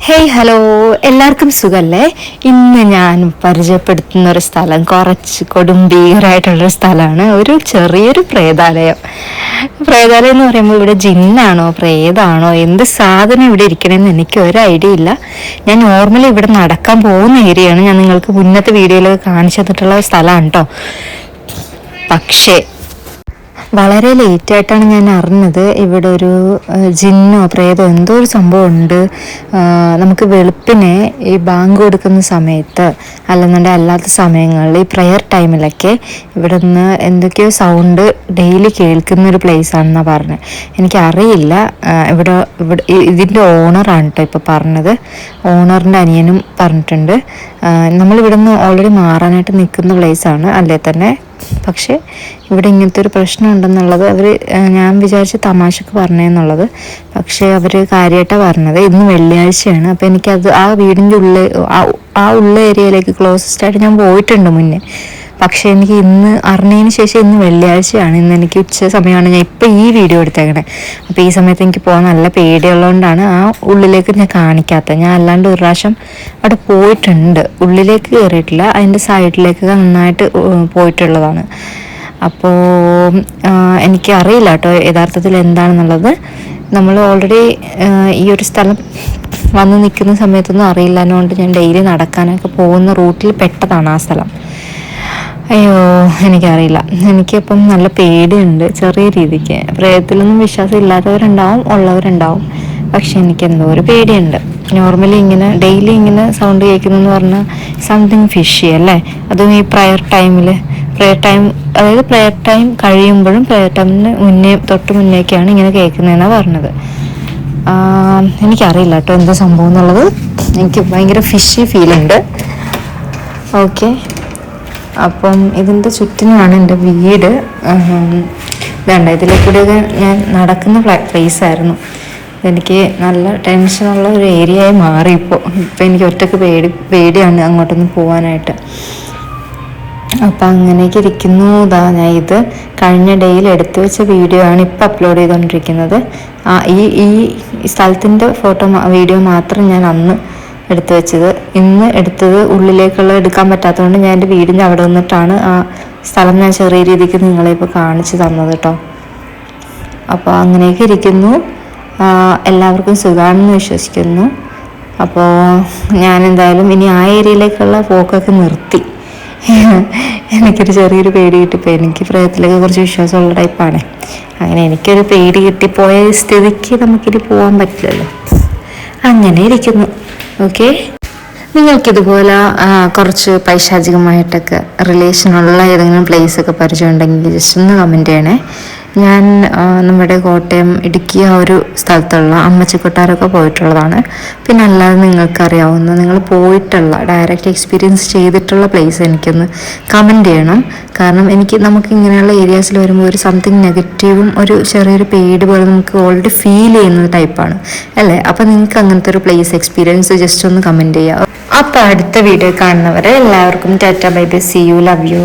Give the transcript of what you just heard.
Hey hello, എല്ലാവർക്കും സുഖല്ലേ? ഇന്ന് ഞാൻ പരിചയപ്പെടുത്തുന്ന ഒരു സ്ഥലം കുറച്ച് കൊടുംഭീകരമായിട്ടുള്ളൊരു സ്ഥലമാണ്. ഒരു ചെറിയൊരു പ്രേതാലയം. പ്രേതാലയം എന്ന് പറയുമ്പോൾ ഇവിടെ ജിന്നാണോ പ്രേതാണോ എന്ത് സാധനം ഇവിടെ ഇരിക്കണമെന്ന് എനിക്ക് ഒരു ഐഡിയ ഇല്ല. ഞാൻ നോർമലി ഇവിടെ നടക്കാൻ പോകുന്ന ഏരിയയാണ്. ഞാൻ നിങ്ങൾക്ക് മുന്നത്തെ വീഡിയോയിലൊക്കെ കാണിച്ചു തന്നിട്ടുള്ള സ്ഥലമാണ് കേട്ടോ. പക്ഷേ വളരെ ലേറ്റായിട്ടാണ് ഞാൻ അറിഞ്ഞത് ഇവിടെ ഒരു ജിന്നോ പ്രേതോ എന്തോ ഒരു സംഭവം ഉണ്ട്. നമുക്ക് വെളുപ്പിനെ ഈ ബാങ്ക് കൊടുക്കുന്ന സമയത്ത് അല്ലെന്നുണ്ടെങ്കിൽ അല്ലാത്ത സമയങ്ങളിൽ ഈ പ്രെയർ ടൈമിലൊക്കെ ഇവിടെ നിന്ന് എന്തൊക്കെയോ സൗണ്ട് ഡെയിലി കേൾക്കുന്ന ഒരു പ്ലേസ് ആണെന്നാണ് പറഞ്ഞത്. എനിക്കറിയില്ല. ഇവിടെ ഇതിൻ്റെ ഓണറാണ് കേട്ടോ ഇപ്പോൾ പറഞ്ഞത്. ഓണറിൻ്റെ അനിയനും പറഞ്ഞിട്ടുണ്ട് നമ്മളിവിടെ നിന്ന് ഓൾറെഡി മാറാനായിട്ട് നിൽക്കുന്ന പ്ലേസാണ് അല്ലേ തന്നെ. പക്ഷേ ഇവിടെ ഇങ്ങനത്തെ ഒരു പ്രശ്നം ഉണ്ടെന്നുള്ളത് ഞാൻ വിചാരിച്ച് തമാശക്ക് പറഞ്ഞതെന്നുള്ളത്. പക്ഷേ അവർ കാര്യമായിട്ടാണ് പറഞ്ഞത്. ഇന്ന് വെള്ളിയാഴ്ചയാണ്. അപ്പോൾ എനിക്കത് ആ വീടിൻ്റെ ഉള്ള ഏരിയയിലേക്ക് ക്ലോസസ്റ്റ് ആയിട്ട് ഞാൻ പോയിട്ടുണ്ട് മുന്നേ. പക്ഷേ എനിക്ക് ഇന്ന് അറിഞ്ഞതിന് ശേഷം ഇന്ന് വെള്ളിയാഴ്ചയാണ്. ഇന്ന് എനിക്ക് ഉച്ച സമയമാണ് ഞാൻ ഇപ്പോൾ ഈ വീഡിയോ എടുത്തേക്കണേ. അപ്പോൾ ഈ സമയത്ത് എനിക്ക് പോകാൻ നല്ല പേടിയുള്ളതുകൊണ്ടാണ് ആ ഉള്ളിലേക്ക് ഞാൻ കാണിക്കാത്തത്. ഞാൻ അല്ലാണ്ട് ഒരു പ്രാവശ്യം അവിടെ പോയിട്ടുണ്ട്. ഉള്ളിലേക്ക് കയറിയിട്ടില്ല, അതിൻ്റെ സൈഡിലേക്ക് നന്നായിട്ട് പോയിട്ടുള്ളതാണ്. അപ്പോൾ എനിക്കറിയില്ല കേട്ടോ യഥാർത്ഥത്തിൽ എന്താണെന്നുള്ളത്. നമ്മൾ ഓൾറെഡി ഈ ഒരു സ്ഥലം വന്ന് നിൽക്കുന്ന സമയത്തൊന്നും അറിയില്ല. അതുകൊണ്ട് ഞാൻ ഡെയിലി നടക്കാനൊക്കെ പോകുന്ന റൂട്ടിൽ പെട്ടതാണ് ആ സ്ഥലം. അയ്യോ, എനിക്കറിയില്ല. എനിക്കിപ്പം നല്ല പേടിയുണ്ട് ചെറിയ രീതിക്ക്. പ്രേതത്തിലൊന്നും വിശ്വാസം ഇല്ലാത്തവരുണ്ടാവും, ഉള്ളവരുണ്ടാവും. പക്ഷെ എനിക്ക് എന്തോ ഒരു പേടിയുണ്ട്. നോർമലി ഇങ്ങനെ ഡെയിലി ഇങ്ങനെ സൗണ്ട് കേൾക്കുന്നതെന്ന് പറഞ്ഞാൽ സംതിങ് ഫിഷി അല്ലേ. അതും ഈ പ്രെയർ ടൈം അതായത് പ്രെയർ ടൈം കഴിയുമ്പോഴും പ്രെയർ ടൈമിന് തൊട്ട് മുന്നേക്കാണ് ഇങ്ങനെ കേൾക്കുന്നതെന്നാണ് പറഞ്ഞത്. എനിക്കറിയില്ല കേട്ടോ എന്താ സംഭവം എന്നുള്ളത്. എനിക്ക് ഭയങ്കര ഫിഷി ഫീലുണ്ട്. ഓക്കെ, അപ്പം ഇതിൻ്റെ ചുറ്റിനുമാണ് എൻ്റെ വീട്. വേണ്ട, ഇതിലേക്കൂടെയൊക്കെ ഞാൻ നടക്കുന്ന പ്ലേസായിരുന്നു. എനിക്ക് നല്ല ടെൻഷനുള്ള ഒരു ഏരിയയായി മാറി ഇപ്പം എനിക്ക് ഒറ്റയ്ക്ക് പേടിയാണ് അങ്ങോട്ടൊന്ന് പോകാനായിട്ട്. അപ്പം അങ്ങനെയൊക്കെ ഇരിക്കുന്നു. ഞാൻ ഇത് കഴിഞ്ഞ ഡേയിൽ എടുത്തു വെച്ച വീഡിയോ ആണ് ഇപ്പം അപ്ലോഡ് ചെയ്തുകൊണ്ടിരിക്കുന്നത്. ഈ സ്ഥലത്തിൻ്റെ വീഡിയോ മാത്രം ഞാൻ അന്ന് എടുത്തു വെച്ചത്. ഇന്ന് എടുത്തത് ഉള്ളിലേക്കുള്ള എടുക്കാൻ പറ്റാത്തതുകൊണ്ട് ഞാൻ എൻ്റെ വീടിൻ്റെ അവിടെ നിന്നിട്ടാണ് ആ സ്ഥലം ഞാൻ ചെറിയ രീതിക്ക് നിങ്ങളെ ഇപ്പോൾ കാണിച്ചു തന്നത് കേട്ടോ. അപ്പോൾ അങ്ങനെയൊക്കെ ഇരിക്കുന്നു. എല്ലാവർക്കും സുഖമാണെന്ന് വിശ്വസിക്കുന്നു. അപ്പോൾ ഞാൻ എന്തായാലും ഇനി ആ ഏരിയയിലേക്കുള്ള പോക്കൊക്കെ നിർത്തി. എനിക്കൊരു ചെറിയൊരു പേടി കിട്ടിപ്പോയി. എനിക്ക് പ്രേതത്തിലേക്ക് കുറച്ച് വിശ്വാസമുള്ള ടൈപ്പാണ്. അങ്ങനെ എനിക്കൊരു പേടി കിട്ടിപ്പോയ സ്ഥിതിക്ക് നമുക്കിനി പോകാൻ പറ്റില്ലല്ലോ. അങ്ങനെ ഇരിക്കുന്നു. ഓക്കെ, നിങ്ങൾക്കിതുപോലെ കുറച്ച് പൈശാചികമായിട്ടൊക്കെ റിലേഷനുള്ള ഏതെങ്കിലും പ്ലേസൊക്കെ പരിചയമുണ്ടെങ്കിൽ ജസ്റ്റ് ഒന്ന് കമൻറ്റ് ചെയ്യണേ. ഞാൻ നമ്മുടെ കോട്ടയം ഇടുക്കി ആ ഒരു സ്ഥലത്തുള്ള അമ്മച്ചിക്കൊട്ടാരമൊക്കെ പോയിട്ടുള്ളതാണ്. പിന്നെ അല്ലാതെ നിങ്ങൾക്കറിയാവുന്ന നിങ്ങൾ പോയിട്ടുള്ള ഡയറക്റ്റ് എക്സ്പീരിയൻസ് ചെയ്തിട്ടുള്ള പ്ലേസ് എനിക്കൊന്ന് കമൻറ്റ് ചെയ്യണം. കാരണം നമുക്ക് ഇങ്ങനെയുള്ള ഏരിയാസിൽ വരുമ്പോൾ ഒരു സംതിങ് നെഗറ്റീവും ഒരു ചെറിയൊരു പേടി പോലെ നമുക്ക് ഓൾറെഡി ഫീൽ ചെയ്യുന്ന ടൈപ്പാണ് അല്ലേ. അപ്പോൾ നിങ്ങൾക്ക് അങ്ങനത്തെ ഒരു പ്ലേസ് എക്സ്പീരിയൻസ് ജസ്റ്റ് ഒന്ന് കമൻറ്റ് ചെയ്യുക. അപ്പോൾ അടുത്ത വീഡിയോ കാണുന്നവരെ എല്ലാവർക്കും tata bye bye, see you, love U.